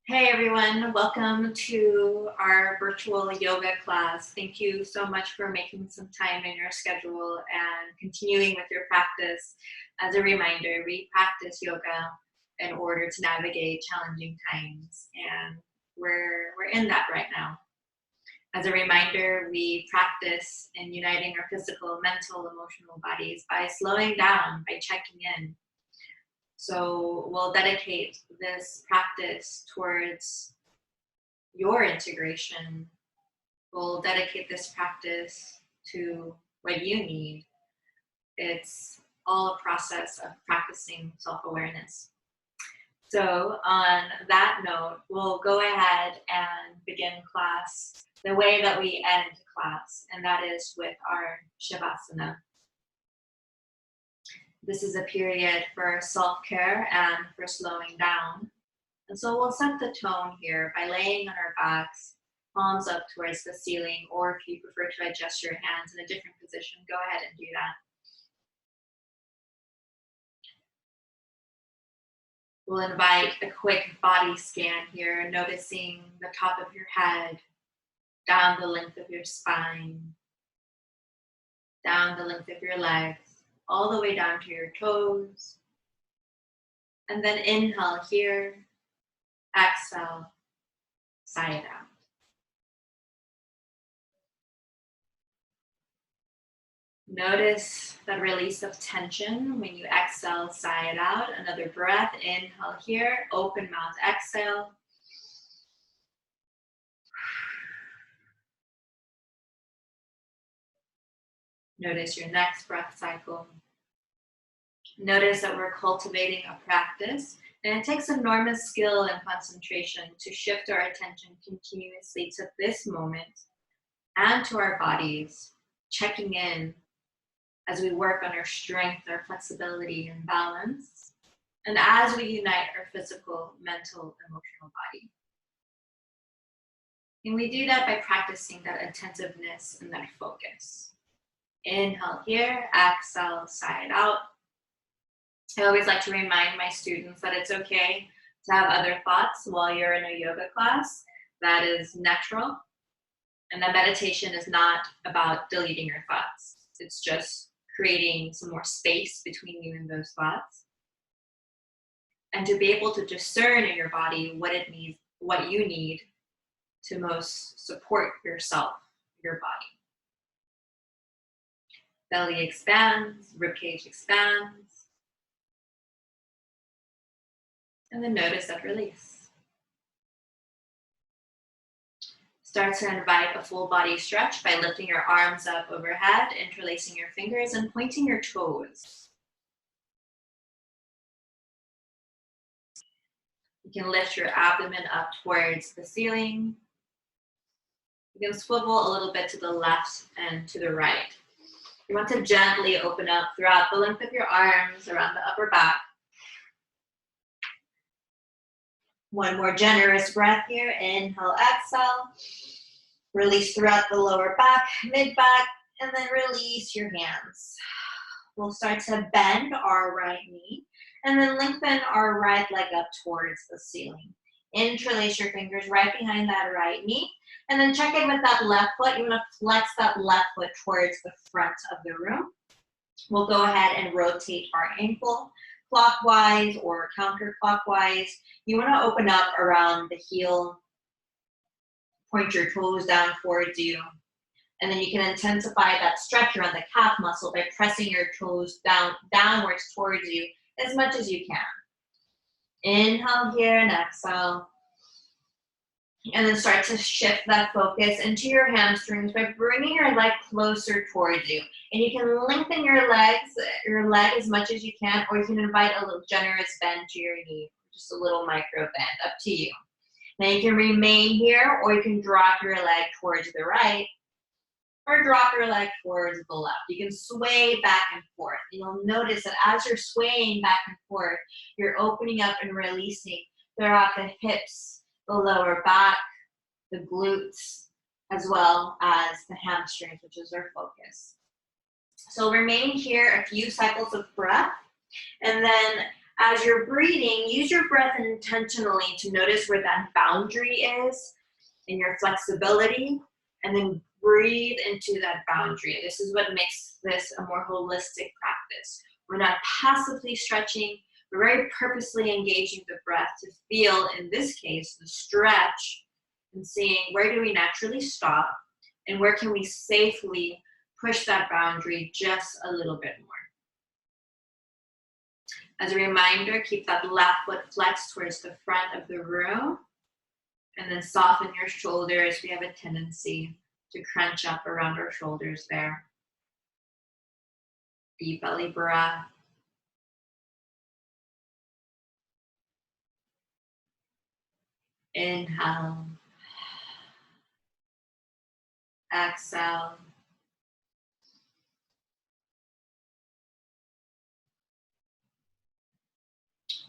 Hey everyone, welcome to our virtual yoga class. Thank you so much for making some time in your schedule and continuing with your practice. As a reminder, we practice yoga in order to navigate challenging times, and we're in that right now. As a reminder, we practice in uniting our physical, mental, emotional bodies by slowing down, by checking in. So we'll dedicate this practice towards your integration. We'll dedicate this practice to what you need. It's all a process of practicing self-awareness. So on that note, we'll go ahead and begin class the way that we end class, and that is with our Shavasana. This is a period for self-care and for slowing down. And so we'll set the tone here by laying on our backs, palms up towards the ceiling, or if you prefer to adjust your hands in a different position, go ahead and do that. We'll invite a quick body scan here, noticing the top of your head, down the length of your spine, down the length of your legs, all the way down to your toes. And then inhale here, exhale, sigh it out. Notice the release of tension when you exhale, sigh it out. Another breath, inhale here, open mouth, exhale. Notice your next breath cycle. Notice that we're cultivating a practice, and it takes enormous skill and concentration to shift our attention continuously to this moment and to our bodies, checking in as we work on our strength, our flexibility, and balance, and as we unite our physical, mental, emotional body. And we do that by practicing that attentiveness and that focus. Inhale here, exhale, sigh it out. I always like to remind my students that it's okay to have other thoughts while you're in a yoga class. That is natural. And that meditation is not about deleting your thoughts. It's just creating some more space between you and those thoughts. And to be able to discern in your body what it needs, what you need to most support yourself, your body. Belly expands, ribcage expands. And then notice that release. Start to invite a full body stretch by lifting your arms up overhead, interlacing your fingers, and pointing your toes. You can lift your abdomen up towards the ceiling. You can swivel a little bit to the left and to the right. You want to gently open up throughout the length of your arms, around the upper back. One more generous breath here. Inhale, exhale. Release throughout the lower back, mid-back, and then release your hands. We'll start to bend our right knee and then lengthen our right leg up towards the ceiling. Interlace your fingers right behind that right knee, and then check in with that left foot. You want to flex that left foot towards the front of the room. We'll go ahead and rotate our ankle clockwise or counterclockwise. You want to open up around the heel, point your toes down towards you, and then you can intensify that stretch around the calf muscle by pressing your toes downwards towards you as much as you can. Inhale here and exhale. And then start to shift that focus into your hamstrings by bringing your leg closer towards you. And you can lengthen your leg as much as you can, or you can invite a little generous bend to your knee, just a little micro bend, up to you. Now you can remain here, or you can drop your leg towards the right, or drop your leg towards the left. You can sway back and forth. You'll notice that as you're swaying back and forth, you're opening up and releasing throughout the hips, the lower back, the glutes, as well as the hamstrings, which is our focus. So remain here a few cycles of breath, and then As you're breathing, use your breath intentionally to notice where that boundary is and your flexibility, and then breathe into that boundary. This is what makes this a more holistic practice. We're not passively stretching, we're very purposely engaging the breath to feel, in this case, the stretch, and seeing where do we naturally stop and where can we safely push that boundary just a little bit more. As a reminder, keep that left foot flexed towards the front of the room, and then soften your shoulders. We have a tendency to crunch up around our shoulders there. Deep belly breath. Inhale. Exhale.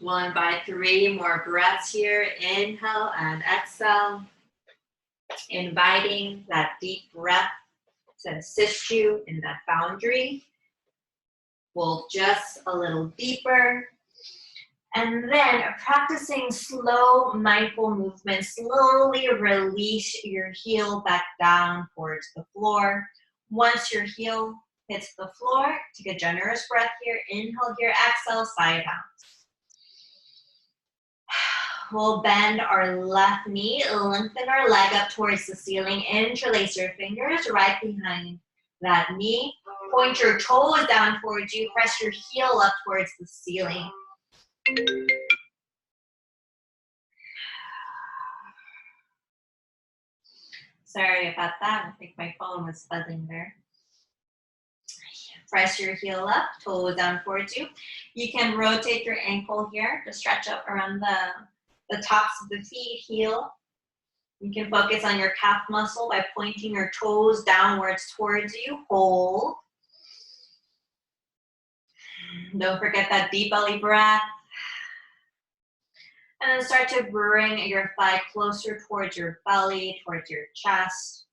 We'll invite 3 more breaths here. Inhale and exhale. Inviting that deep breath to assist you in that boundary. We'll just a little deeper. And then practicing slow, mindful movement. Slowly release your heel back down towards the floor. Once your heel hits the floor, take a generous breath here. Inhale here, exhale, side out. We'll bend our left knee, lengthen our leg up towards the ceiling, interlace your fingers right behind that knee. Point your toes down towards you, press your heel up towards the ceiling. Sorry about that, I think my phone was buzzing there. Press your heel up, toes down towards you. You can rotate your ankle here to stretch up around the tops of the feet, heel. You can focus on your calf muscle by pointing your toes downwards towards you. Hold. Don't forget that deep belly breath. And then start to bring your thigh closer towards your belly, towards your chest.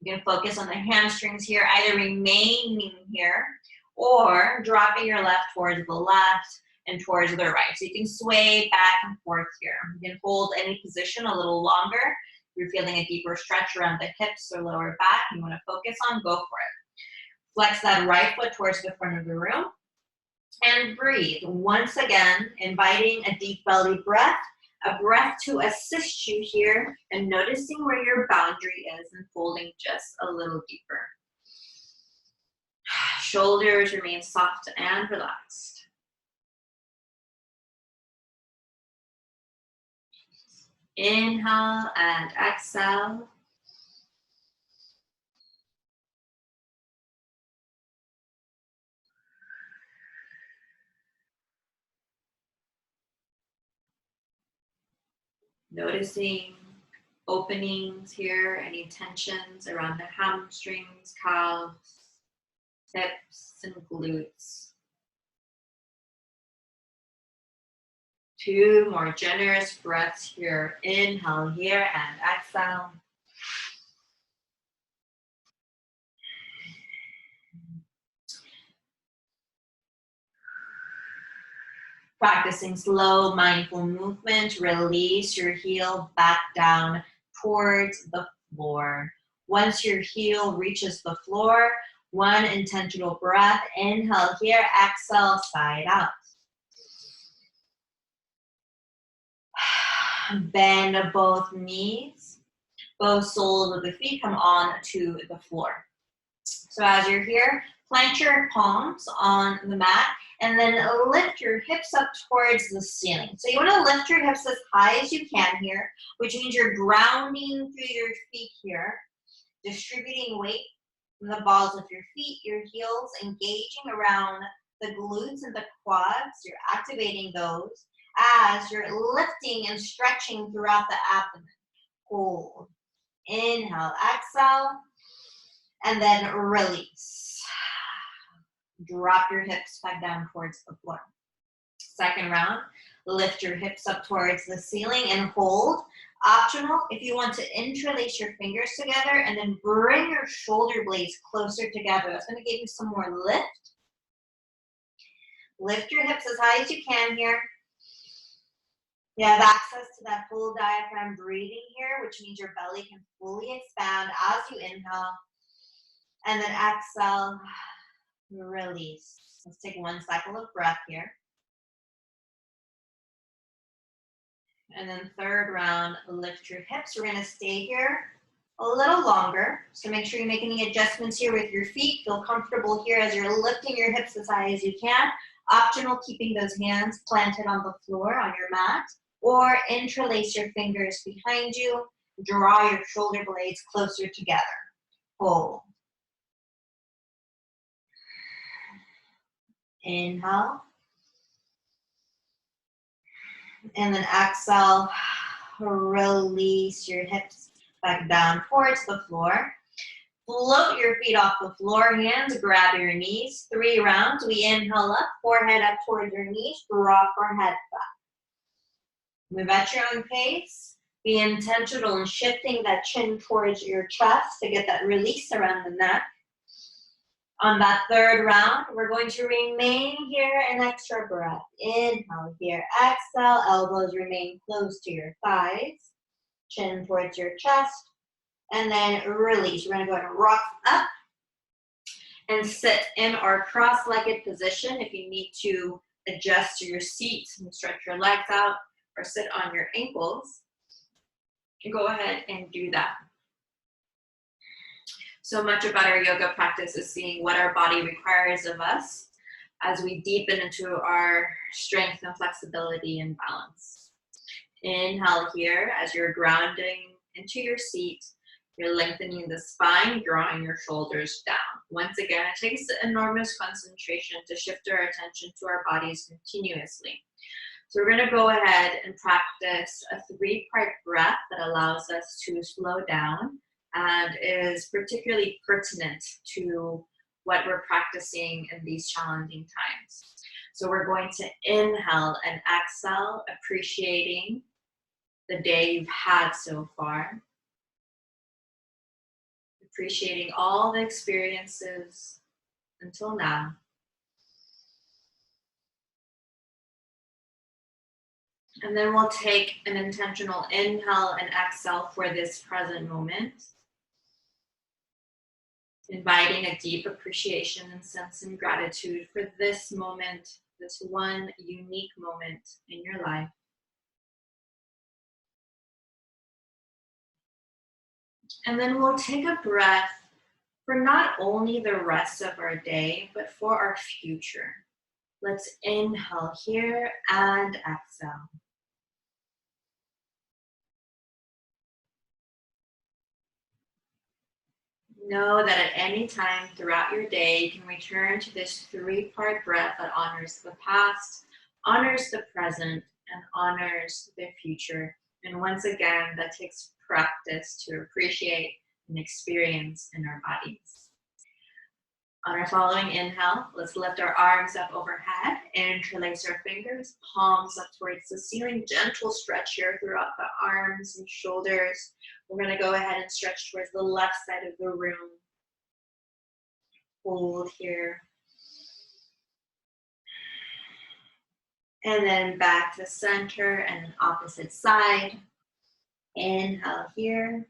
You can focus on the hamstrings here, either remaining here or dropping your left towards the left and towards the right. So you can sway back and forth here. You can hold any position a little longer. If you're feeling a deeper stretch around the hips or lower back, you want to focus on, go for it. Flex that right foot towards the front of the room and breathe. Once again, inviting a deep belly breath, a breath to assist you here and noticing where your boundary is and folding just a little deeper. Shoulders remain soft and relaxed. Inhale and exhale. Noticing openings here, any tensions around the hamstrings, calves, hips, and glutes. 2 more generous breaths here. Inhale here and exhale. Practicing slow, mindful movement. Release your heel back down towards the floor. Once your heel reaches the floor, 1 intentional breath. Inhale here, exhale, side out. Bend both knees. Both soles of the feet come on to the floor. So as you're here, plant your palms on the mat and then lift your hips up towards the ceiling. So you want to lift your hips as high as you can here, which means you're grounding through your feet here, distributing weight from the balls of your feet, your heels, engaging around the glutes and the quads. You're activating those as you're lifting and stretching throughout the abdomen. Hold. Inhale, exhale, and then release. Drop your hips back down towards the floor. Second round, lift your hips up towards the ceiling and hold. Optional if you want to interlace your fingers together and then bring your shoulder blades closer together. That's going to give you some more lift. Lift your hips as high as you can here. You have access to that full diaphragm breathing here, which means your belly can fully expand as you inhale. And then exhale, release. Let's take one cycle of breath here. And then third round, lift your hips. We're going to stay here a little longer. So make sure you make any adjustments here with your feet. Feel comfortable here as you're lifting your hips as high as you can. Optional, keeping those hands planted on the floor on your mat. Or interlace your fingers behind you. Draw your shoulder blades closer together. Hold. Inhale. And then exhale, release your hips back down towards the floor. Float your feet off the floor, hands grab your knees. 3 rounds. We inhale up, forehead up towards your knees, drop our head back. Move at your own pace. Be intentional in shifting that chin towards your chest to get that release around the neck. On that third round, we're going to remain here, an extra breath. Inhale here, exhale, elbows remain close to your thighs, chin towards your chest, and then release. We're gonna go ahead and rock up and sit in our cross-legged position. If you need to adjust your seat and stretch your legs out or sit on your ankles, go ahead and do that. So much about our yoga practice is seeing what our body requires of us as we deepen into our strength and flexibility and balance. Inhale here as you're grounding into your seat. You're lengthening the spine, drawing your shoulders down. Once again, it takes enormous concentration to shift our attention to our bodies continuously. So we're going to go ahead and practice a 3-part breath that allows us to slow down and is particularly pertinent to what we're practicing in these challenging times. So we're going to inhale and exhale, appreciating the day you've had so far, appreciating all the experiences until now. And then we'll take an intentional inhale and exhale for this present moment, inviting a deep appreciation and sense and gratitude for this moment, this one unique moment in your life. And then we'll take a breath for not only the rest of our day, but for our future. Let's inhale here and exhale. Know that at any time throughout your day, you can return to this 3-part breath that honors the past, honors the present, and honors the future. And once again, that takes practice to appreciate and experience in our bodies. On our following inhale, let's lift our arms up overhead, interlace our fingers, palms up towards the ceiling, gentle stretch here throughout the arms and shoulders. We're going to go ahead and stretch towards the left side of the room. Hold here. And then back to center and opposite side. Inhale here.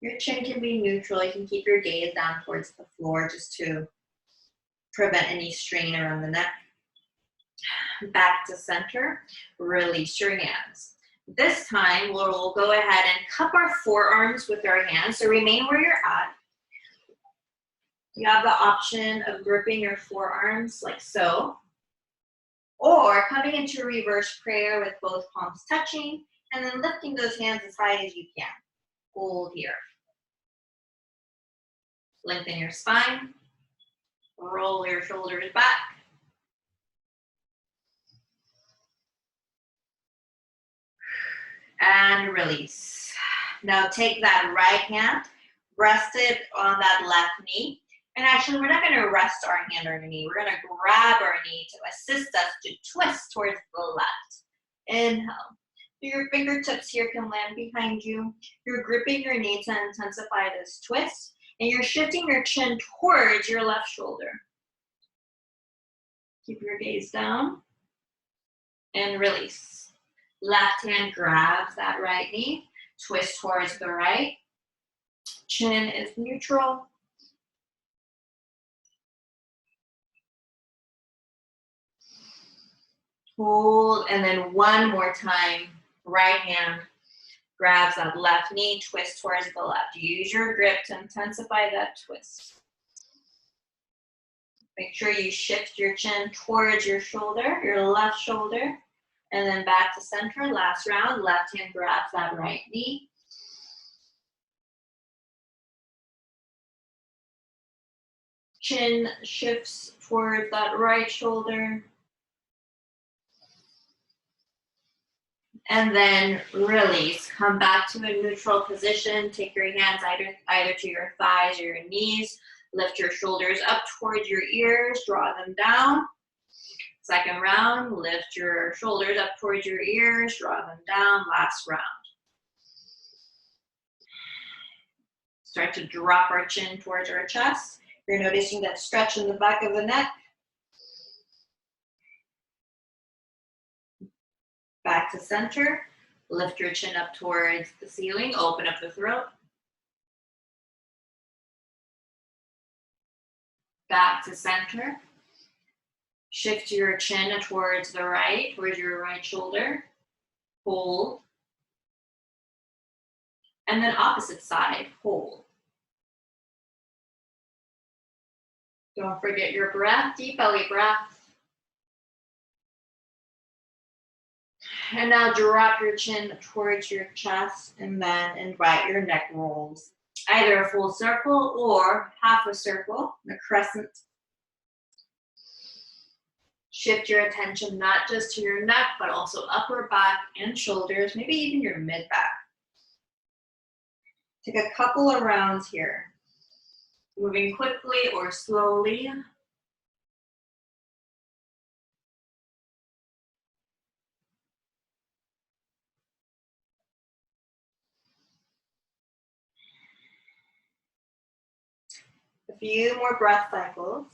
Your chin can be neutral. You can keep your gaze down towards the floor just to prevent any strain around the neck. Back to center. Release your hands. This time, we'll go ahead and cup our forearms with our hands. So remain where you're at. You have the option of gripping your forearms like so, or coming into reverse prayer with both palms touching, and then lifting those hands as high as you can. Hold here. Lengthen your spine. Roll your shoulders back. And release. Now take that right hand, rest it on that left knee. And actually, we're not going to rest our hand on our knee. We're going to grab our knee to assist us to twist towards the left. Inhale. Your fingertips here can land behind you. You're gripping your knee to intensify this twist. And you're shifting your chin towards your left shoulder. Keep your gaze down. And release. Left hand grabs that right knee. Twist towards the right. Chin is neutral. Hold, and then one more time. Right hand grabs that left knee, twist towards the left. Use your grip to intensify that twist. Make sure you shift your chin towards your shoulder, your left shoulder, and then back to center. Last round, left hand grabs that right knee. Chin shifts towards that right shoulder. And then release. Come back to a neutral position. Take your hands either to your thighs or your knees. Lift your shoulders up towards your ears. Draw them down. Second round, lift your shoulders up towards your ears. Draw them down. Last round. Start to drop our chin towards our chest. You're noticing that stretch in the back of the neck. Back to center. Lift your chin up towards the ceiling. Open up the throat. Back to center. Shift your chin towards the right, towards your right shoulder. Hold. And then opposite side, hold. Don't forget your breath, deep belly breath. And now drop your chin towards your chest and then invite your neck rolls. Either a full circle or half a circle, a crescent. Shift your attention not just to your neck, but also upper back and shoulders, maybe even your mid-back. Take a couple of rounds here. Moving quickly or slowly. A few more breath cycles.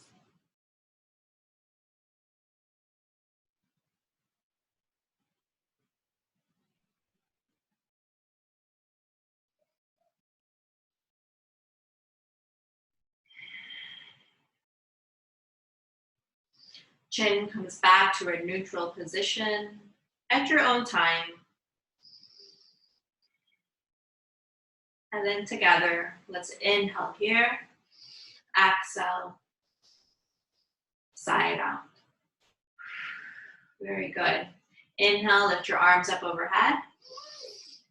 Chin comes back to a neutral position at your own time. And then together, let's inhale here. Exhale. Side out. Very good. Inhale, lift your arms up overhead.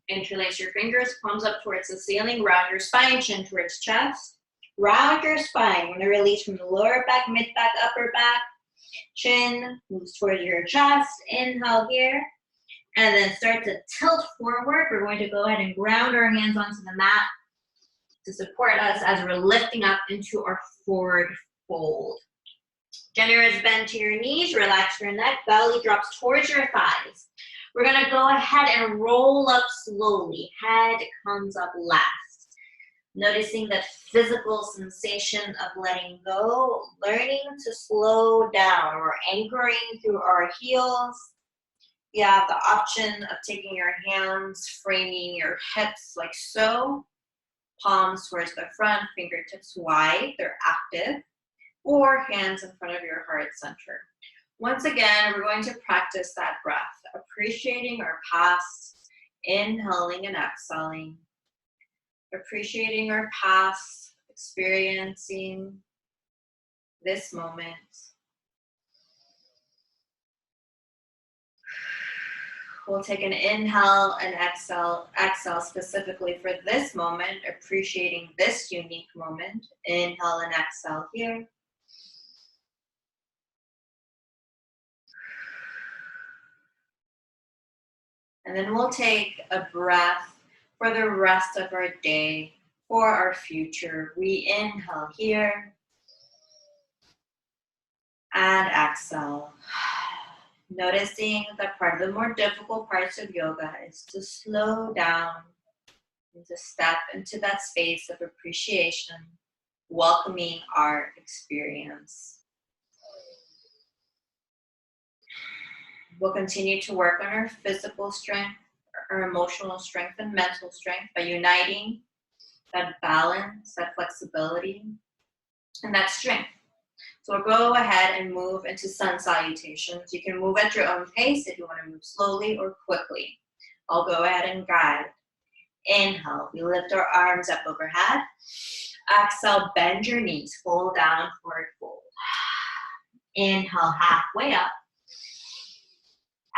Interlace your fingers, palms up towards the ceiling. Round your spine, chin towards chest. Round your spine. You're going to release from the lower back, mid back, upper back. Chin moves towards your chest. Inhale here. And then start to tilt forward. We're going to go ahead and ground our hands onto the mat to support us as we're lifting up into our forward fold. Generous bend to your knees. Relax your neck. Belly drops towards your thighs. We're going to go ahead and roll up slowly. Head comes up last. Noticing the physical sensation of letting go, learning to slow down. We're anchoring through our heels. You have the option of taking your hands, framing your hips like so. Palms towards the front, fingertips wide, they're active. Or hands in front of your heart center. Once again, we're going to practice that breath, appreciating our past, inhaling and exhaling. Appreciating our past, experiencing this moment. We'll take an inhale and exhale specifically for this moment, appreciating this unique moment. Inhale and exhale here. And then we'll take a breath for the rest of our day, for our future. We inhale here and exhale. Noticing that part of the more difficult parts of yoga is to slow down and to step into that space of appreciation, welcoming our experience. We'll continue to work on our physical strength, our emotional strength, and mental strength by uniting that balance, that flexibility, and that strength. So we'll go ahead and move into sun salutations. You can move at your own pace if you want to move slowly or quickly. I'll go ahead and guide. Inhale, we lift our arms up overhead. Exhale, bend your knees, fold down, forward fold. Inhale, halfway up.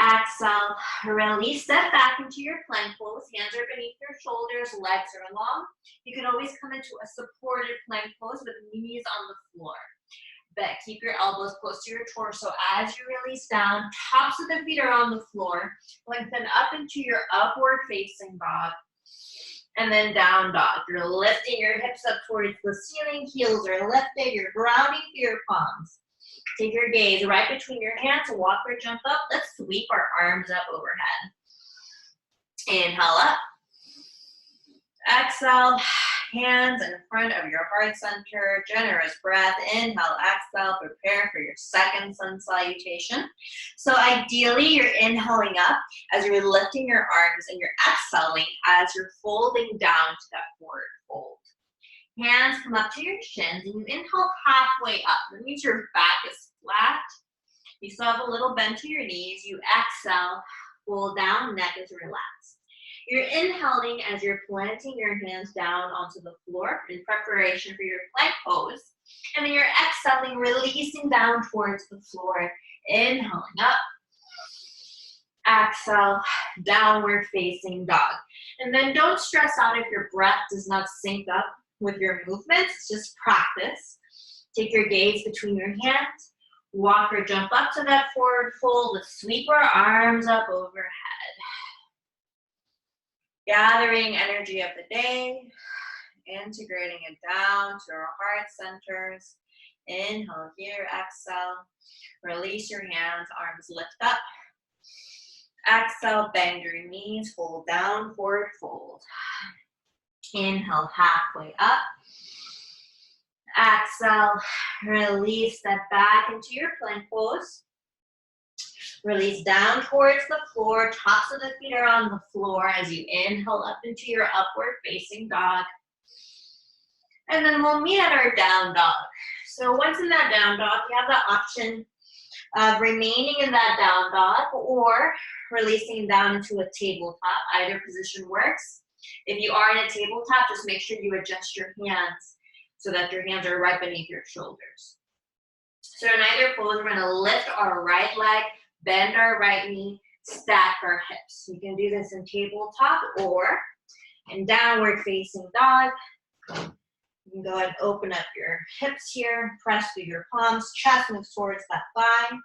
Exhale, release, step back into your plank pose. Hands are beneath your shoulders, legs are long. You can always come into a supported plank pose with knees on the floor. But keep your elbows close to your torso as you release down. Tops of the feet are on the floor. Lengthen up into your upward facing dog. And then down dog. You're lifting your hips up towards the ceiling. Heels are lifted. You're grounding through your palms. Take your gaze right between your hands. Walk or jump up. Let's sweep our arms up overhead. Inhale up. Exhale. Hands in front of your heart center. Generous breath. Inhale, exhale. Prepare for your second sun salutation. So ideally, you're inhaling up as you're lifting your arms, and you're exhaling as you're folding down to that forward fold. Hands come up to your shins, and you inhale halfway up. That means your back is flat. You still have a little bend to your knees. You exhale, fold down, neck is relaxed. You're inhaling as you're planting your hands down onto the floor in preparation for your plank pose. And then you're exhaling, releasing down towards the floor. Inhaling up. Exhale, downward facing dog. And then don't stress out if your breath does not sync up with your movements. It's just practice. Take your gaze between your hands. Walk or jump up to that forward fold. Let's sweep our arms up overhead. Gathering energy of the day, integrating it down to our heart centers. Inhale here, exhale. Release your hands, arms lift up. Exhale, bend your knees, fold down, forward fold. Inhale, halfway up. Exhale, release, step back into your plank pose. Release down towards the floor. Tops of the feet are on the floor as you inhale up into your upward facing dog. And then we'll meet at our down dog. So once in that down dog, you have the option of remaining in that down dog or releasing down into a tabletop. Either position works. If you are in a tabletop, just make sure you adjust your hands so that your hands are right beneath your shoulders. So in either pose, we're going to lift our right leg, bend our right knee, stack our hips. You can do this in tabletop or in downward facing dog. You can go ahead and open up your hips here, press through your palms, chest moves towards that thigh.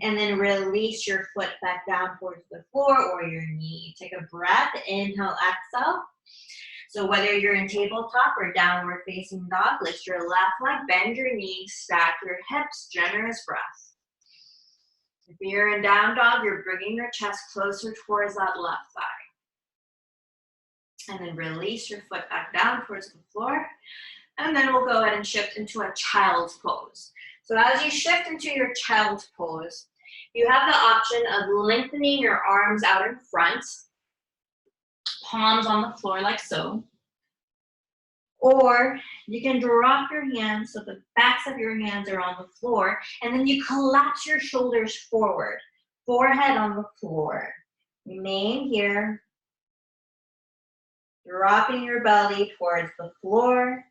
And then release your foot back down towards the floor or your knee. Take a breath, inhale, exhale. So whether you're in tabletop or downward facing dog, lift your left leg, bend your knees, stack your hips, generous breath. If you're in down dog, you're bringing your chest closer towards that left thigh. And then release your foot back down towards the floor. And then we'll go ahead and shift into a child's pose. So as you shift into your child's pose, you have the option of lengthening your arms out in front, palms on the floor like so. Or you can drop your hands so the backs of your hands are on the floor, and then you collapse your shoulders forward, forehead on the floor. Remain here, dropping your belly towards the floor.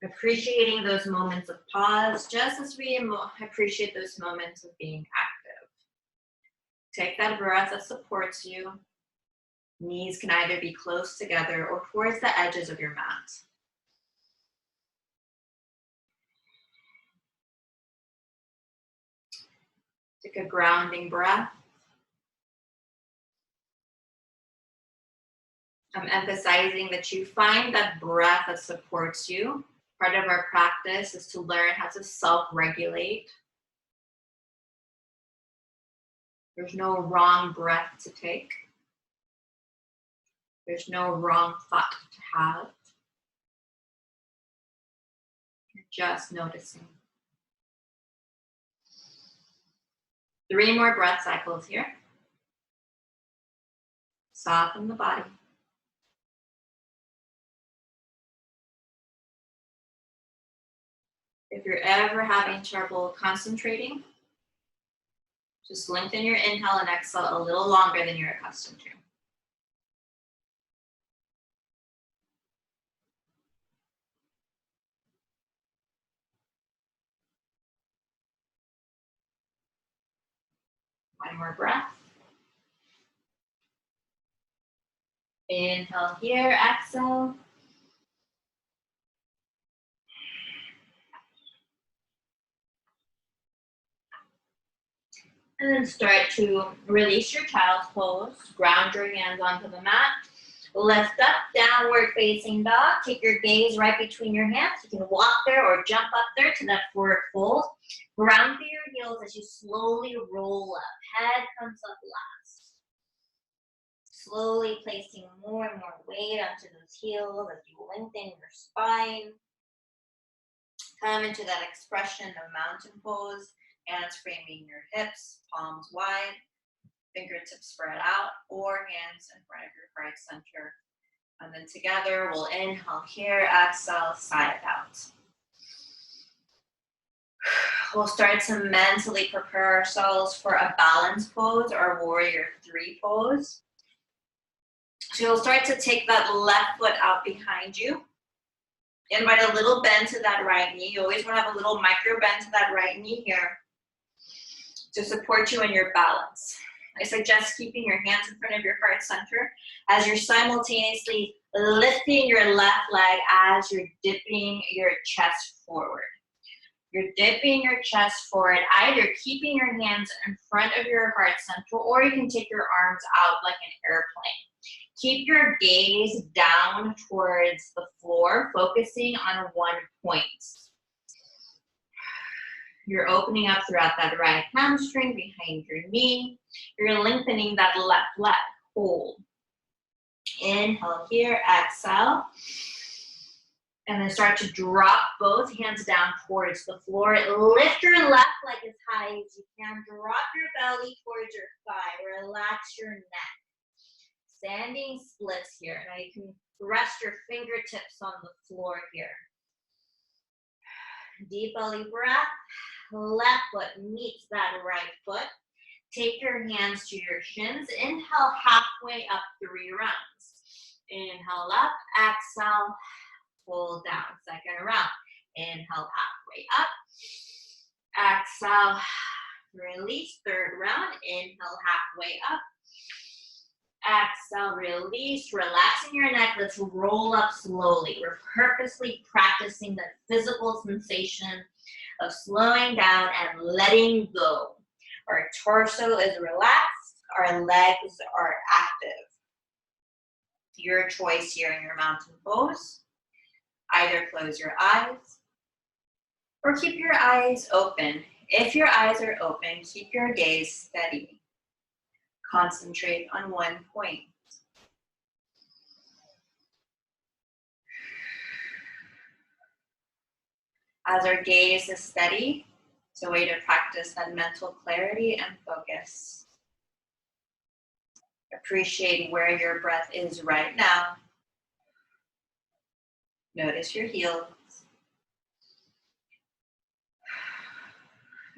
Appreciating those moments of pause, just as we appreciate those moments of being active. Take that breath that supports you. Knees can either be close together or towards the edges of your mat. Take a grounding breath. I'm emphasizing that you find that breath that supports you. Part of our practice is to learn how to self-regulate. There's no wrong breath to take. There's no wrong thought to have. You're just noticing. 3 more breath cycles here. Soften the body. If you're ever having trouble concentrating, just lengthen your inhale and exhale a little longer than you're accustomed to. One more breath. Inhale here, exhale. And then start to release your child's pose. Ground your hands onto the mat. Lift up, downward facing dog. Take your gaze right between your hands. You can walk there or jump up there to that forward fold. Ground through your heels as you slowly roll up. Head comes up last. Slowly placing more and more weight onto those heels as you lengthen your spine. Come into that expression of mountain pose. Hands framing your hips, palms wide, fingertips spread out, or hands in front of your heart center. And then together, we'll inhale here, exhale, side out. We'll start to mentally prepare ourselves for a balance pose or warrior 3 pose. So you'll start to take that left foot out behind you. Invite a little bend to that right knee. You always want to have a little micro bend to that right knee here to support you in your balance. I suggest keeping your hands in front of your heart center as you're simultaneously lifting your left leg as you're dipping your chest forward. You're dipping your chest forward, either keeping your hands in front of your heart center, or you can take your arms out like an airplane. Keep your gaze down towards the floor, focusing on one point. You're opening up throughout that right hamstring behind your knee. You're lengthening that left leg. Hold. Inhale here, exhale. And then start to drop both hands down towards the floor. Lift your left leg as high as you can. Drop your belly towards your thigh. Relax your neck. Standing splits here. Now you can rest your fingertips on the floor here. Deep belly breath. Left foot meets that right foot. Take your hands to your shins. Inhale halfway up 3 rounds. Inhale up, exhale, pull down. Second round. Inhale halfway up. Exhale, release. Third round. Inhale halfway up. Exhale, release, relaxing your neck. Let's roll up slowly. We're purposely practicing the physical sensation of slowing down and letting go. Our torso is relaxed, our legs are active. Your choice here in your mountain pose. Either close your eyes or keep your eyes open. If your eyes are open, keep your gaze steady. Concentrate on one point. As our gaze is steady, it's a way to practice that mental clarity and focus. Appreciate where your breath is right now. Notice your heels.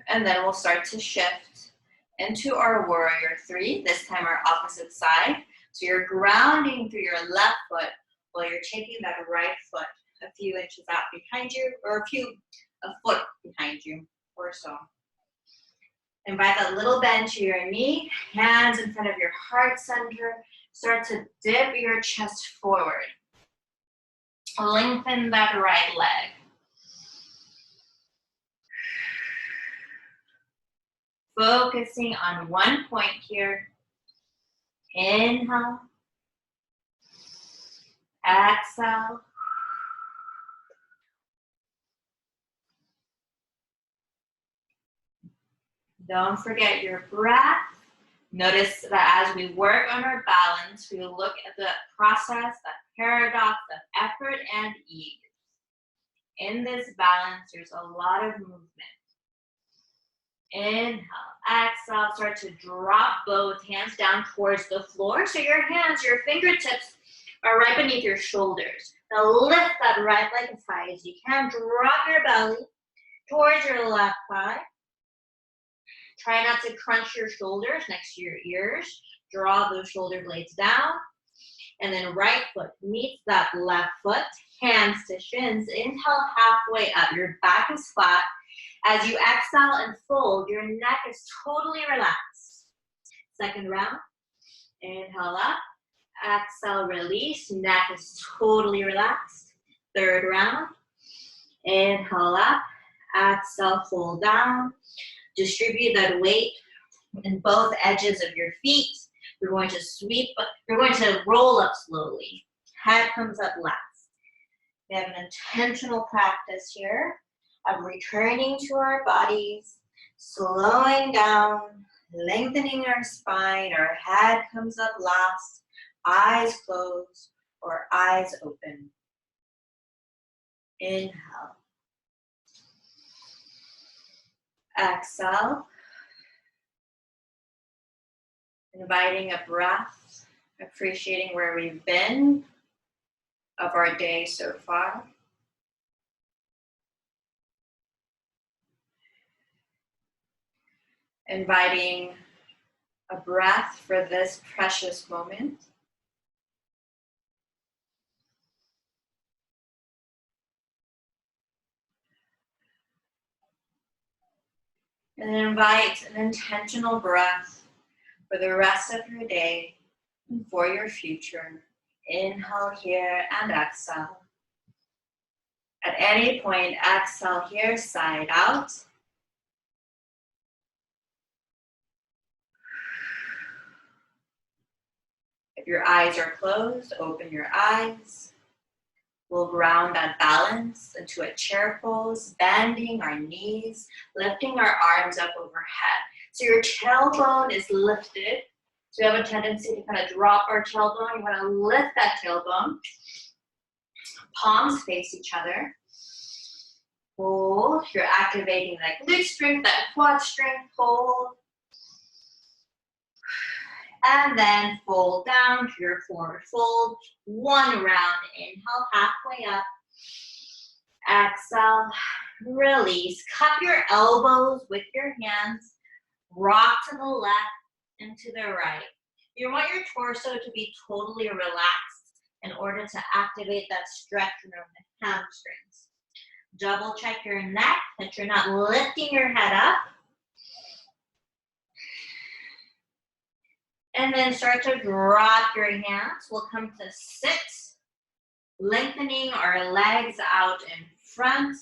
And then we'll start to shift into our warrior 3, this time our opposite side. So you're grounding through your left foot while you're taking that right foot a few inches out behind you, or a foot behind you or so. Invite that little bend to your knee, hands in front of your heart center. Start to dip your chest forward. Lengthen that right leg. Focusing on one point here. Inhale. Exhale. Don't forget your breath. Notice that as we work on our balance, we look at the process, that paradox of effort and ease. In this balance, there's a lot of movement. Inhale, exhale, start to drop both hands down towards the floor. So your hands, your fingertips are right beneath your shoulders. Now lift that right leg as high as you can. Drop your belly towards your left thigh. Try not to crunch your shoulders next to your ears. Draw those shoulder blades down. And then right foot meets that left foot. Hands to shins. Inhale halfway up. Your back is flat. As you exhale and fold, your neck is totally relaxed. Second round. Inhale up. Exhale, release. Neck is totally relaxed. Third round. Inhale up. Exhale, fold down. Distribute that weight in both edges of your feet. You're going to sweep, you're going to roll up slowly. Head comes up last. We have an intentional practice here of returning to our bodies, slowing down, lengthening our spine. Our head comes up last, eyes closed or eyes open. Inhale. Exhale. Inviting a breath, appreciating where we've been of our day so far. Inviting a breath for this precious moment. And invite an intentional breath for the rest of your day and for your future. Inhale here and exhale. At any point, exhale here, side out. If your eyes are closed, open your eyes. We'll ground that balance into a chair pose, bending our knees, lifting our arms up overhead. So your tailbone is lifted. So we have a tendency to kind of drop our tailbone. You want to lift that tailbone. Palms face each other. Hold. You're activating that glute strength, that quad strength. Hold. And then fold down to your forward fold. One round. Inhale, halfway up. Exhale, release. Cup your elbows with your hands. Rock to the left and to the right. You want your torso to be totally relaxed in order to activate that stretch from the hamstrings. Double check your neck, that you're not lifting your head up. And then start to drop your hands. We'll come to sit, lengthening our legs out in front.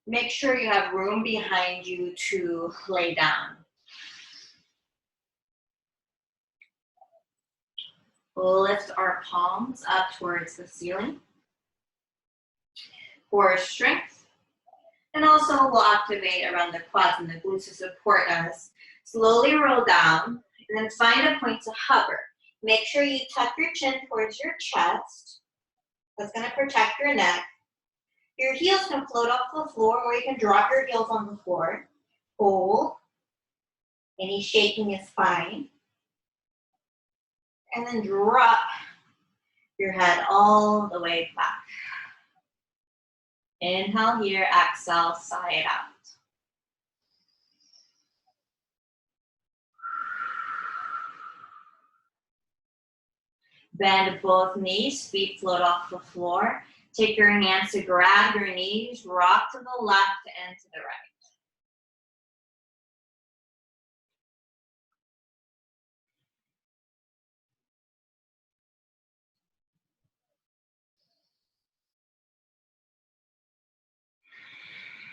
Make sure you have room behind you to lay down. We'll lift our palms up towards the ceiling. Core strength. And also we'll activate around the quads and the glutes to support us. Slowly roll down and then find a point to hover. Make sure you tuck your chin towards your chest. That's going to protect your neck. Your heels can float off the floor or you can drop your heels on the floor. Hold. Any shaking is fine. And then drop your head all the way back. Inhale here, exhale, side out. Bend both knees, feet float off the floor. Take your hands to grab your knees, rock to the left and to the right.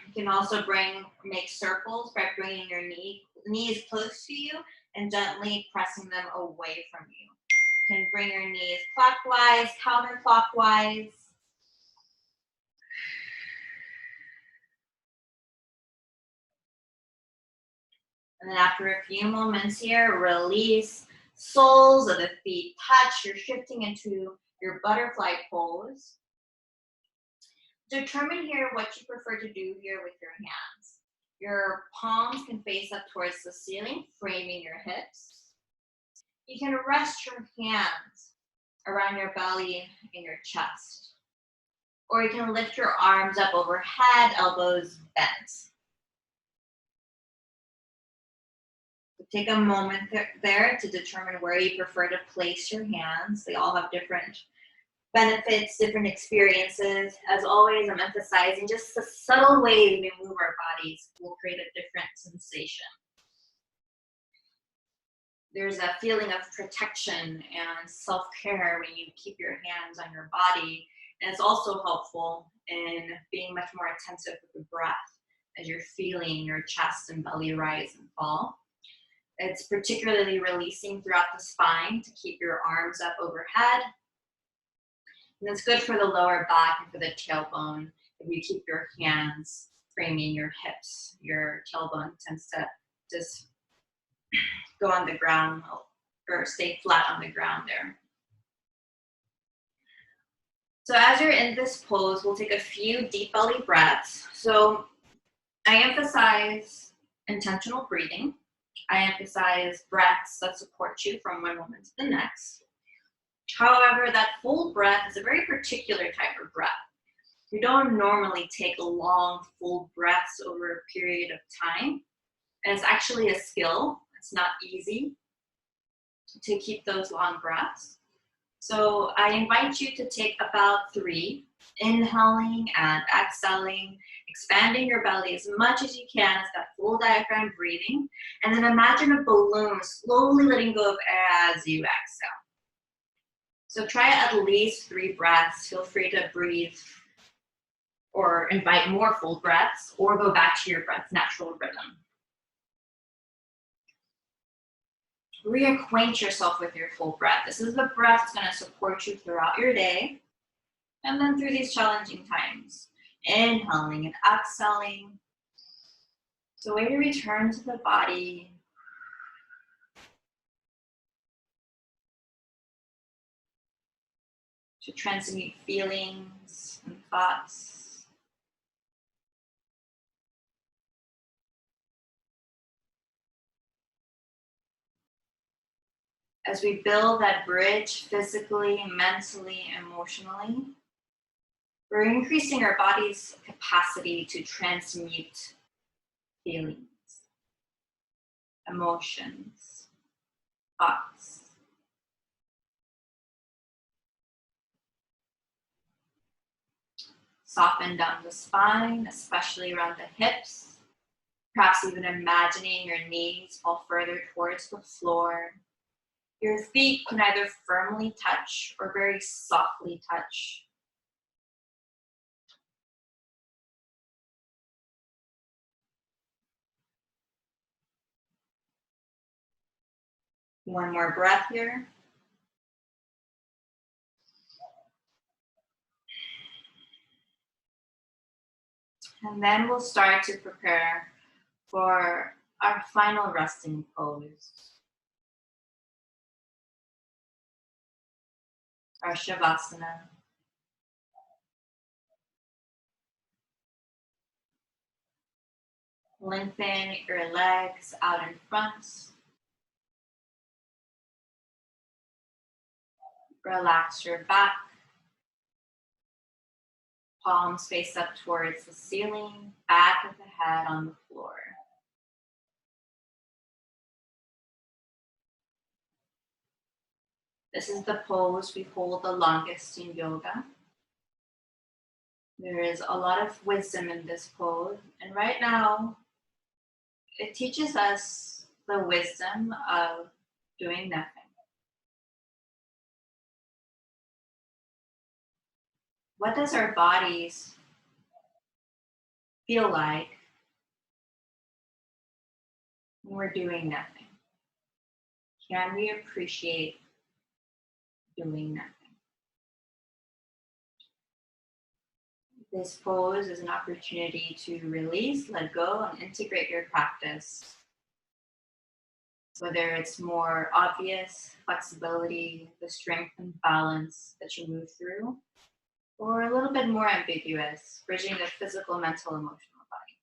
You can also make circles by bringing your knees close to you and gently pressing them away from you. You can bring your knees clockwise, counterclockwise. And then after a few moments here, release. Soles of the feet touch. You're shifting into your butterfly pose. Determine here what you prefer to do here with your hands. Your palms can face up towards the ceiling, framing your hips. You can rest your hands around your belly and your chest. Or you can lift your arms up overhead, elbows bent. So take a moment there to determine where you prefer to place your hands. They all have different benefits, different experiences. As always, I'm emphasizing just the subtle way we move our bodies will create a different sensation. There's a feeling of protection and self-care when you keep your hands on your body. And it's also helpful in being much more attentive with the breath as you're feeling your chest and belly rise and fall. It's particularly releasing throughout the spine to keep your arms up overhead. And it's good for the lower back and for the tailbone if you keep your hands framing your hips. Your tailbone tends to just go on the ground or stay flat on the ground there. So as you're in this pose, we'll take a few deep belly breaths. So I emphasize intentional breathing. I emphasize breaths that support you from one moment to the next. However, that full breath is a very particular type of breath. You don't normally take long, full breaths over a period of time. And it's actually a skill. It's not easy to keep those long breaths. So I invite you to take about 3, inhaling and exhaling, expanding your belly as much as you can as that full diaphragm breathing. And then imagine a balloon slowly letting go of air as you exhale. So try at least 3 breaths. Feel free to breathe or invite more full breaths or go back to your breath's natural rhythm. Reacquaint yourself with your full breath. This is the breath that's going to support you throughout your day and then through these challenging times. Inhaling and exhaling. It's a way to return to the body. To transmute feelings and thoughts. As we build that bridge physically, mentally, emotionally, we're increasing our body's capacity to transmute feelings, emotions, thoughts. Soften down the spine, especially around the hips. Perhaps even imagining your knees fall further towards the floor. Your feet can either firmly touch or very softly touch. One more breath here. And then we'll start to prepare for our final resting pose. Our Shavasana. Lengthen your legs out in front. Relax your back. Palms face up towards the ceiling, back of the head on the floor. This is the pose we hold the longest in yoga. There is a lot of wisdom in this pose, and right now, it teaches us the wisdom of doing nothing. What does our bodies feel like when we're doing nothing? Can we appreciate doing nothing? This pose is an opportunity to release, let go, and integrate your practice. Whether it's more obvious flexibility, the strength and balance that you move through, or a little bit more ambiguous, bridging the physical, mental, emotional body.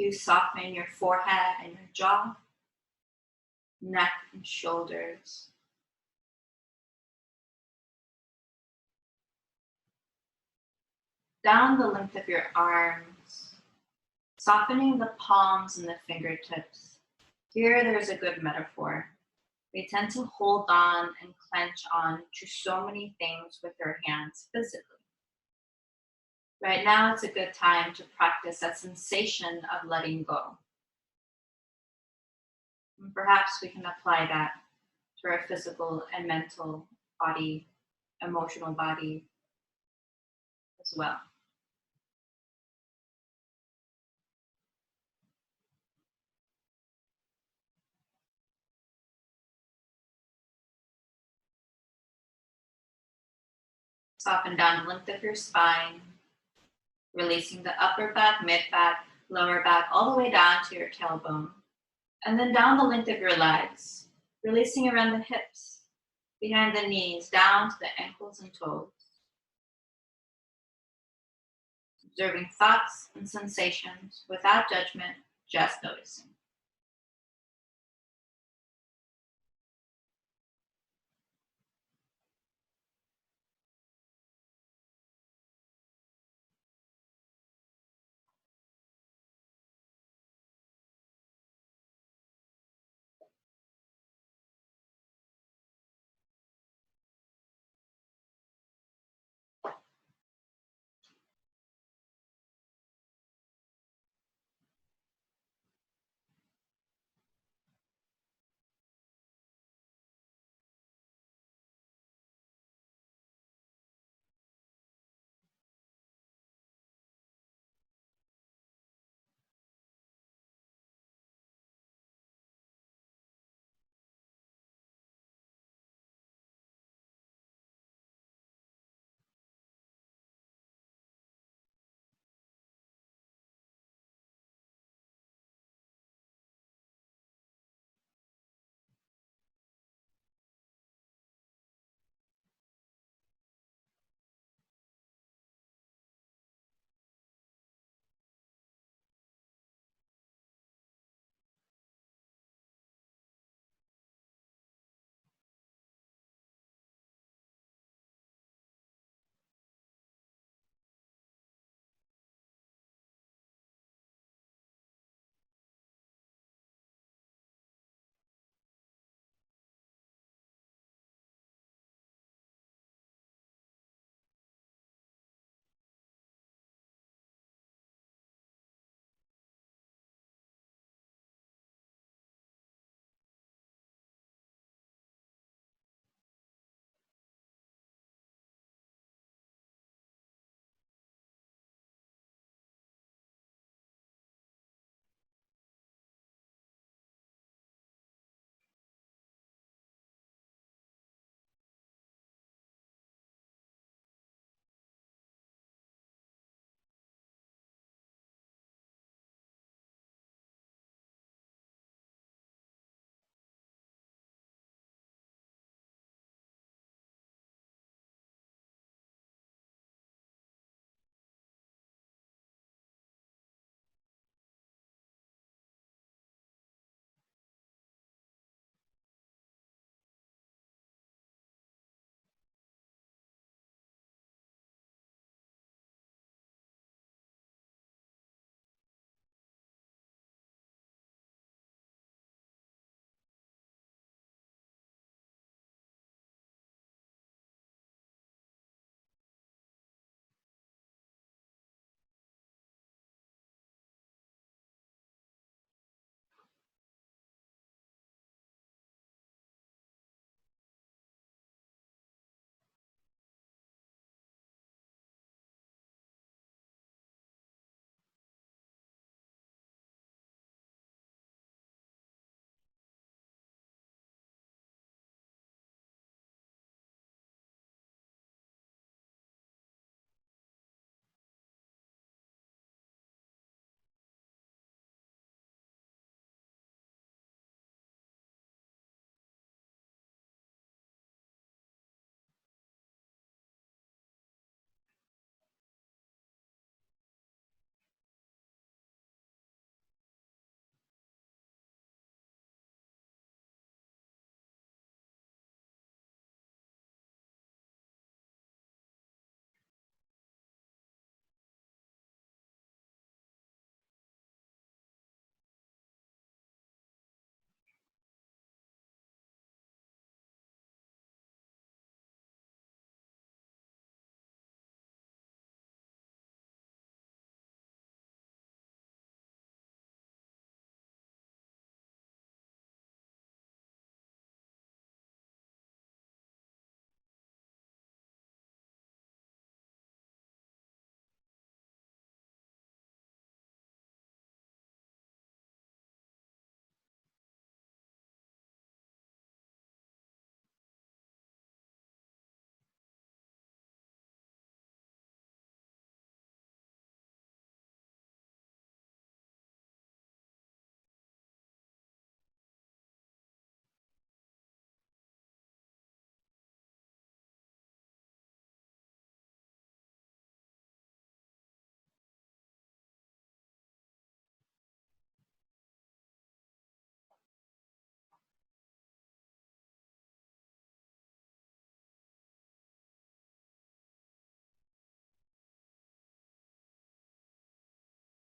You soften your forehead and your jaw, neck and shoulders. Down the length of your arms, softening the palms and the fingertips. Here, there's a good metaphor. We tend to hold on and clench on to so many things with our hands physically. Right now, it's a good time to practice that sensation of letting go. And perhaps we can apply that to our physical and mental body, emotional body as well. Soften down the length of your spine, releasing the upper back, mid back, lower back, all the way down to your tailbone. And then down the length of your legs, releasing around the hips, behind the knees, down to the ankles and toes. Observing thoughts and sensations without judgment, just noticing.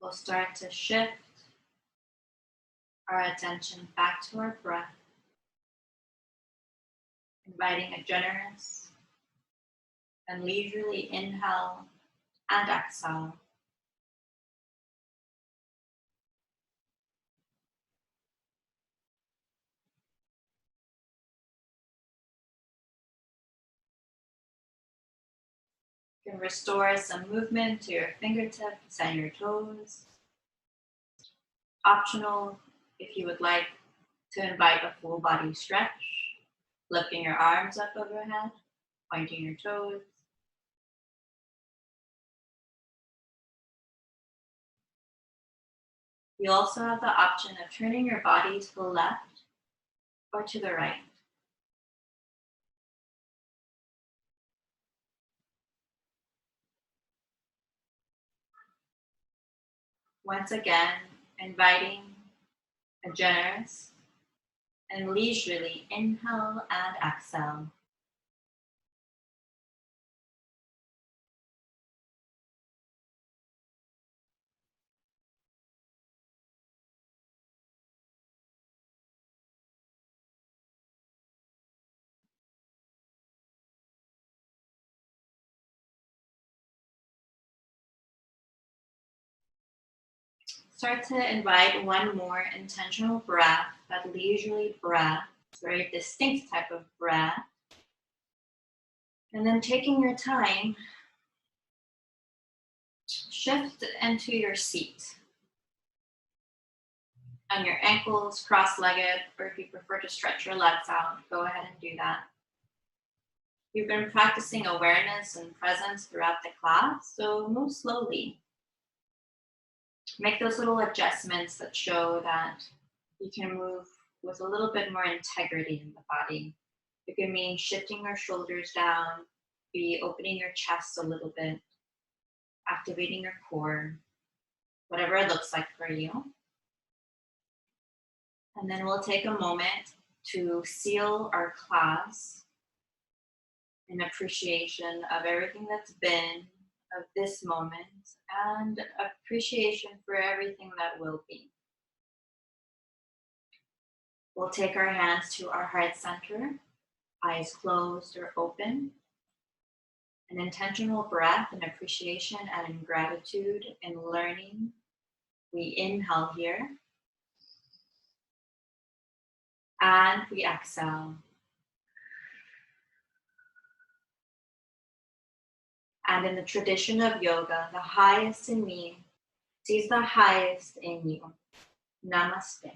we'll start to shift our attention back to our breath, inviting a generous and leisurely inhale and exhale. You can restore some movement to your fingertips and your toes. Optional if you would like to invite a full body stretch, lifting your arms up overhead, pointing your toes. You also have the option of turning your body to the left or to the right. Once again, inviting a generous and leisurely inhale and exhale. Start to invite one more intentional breath, that leisurely breath, very distinct type of breath. And then taking your time, shift into your seat. On your ankles, cross-legged, or if you prefer to stretch your legs out, go ahead and do that. You've been practicing awareness and presence throughout the class, so move slowly. Make those little adjustments that show that you can move with a little bit more integrity in the body. It can mean shifting your shoulders down, be opening your chest a little bit, activating your core, whatever it looks like for you. And then we'll take a moment to seal our class in appreciation of everything that's been, of this moment, and appreciation for everything that will be. We'll take our hands to our heart center, eyes closed or open. An intentional breath and appreciation and in gratitude and learning. We inhale here. And we exhale. And in the tradition of yoga, the highest in me sees the highest in you. Namaste.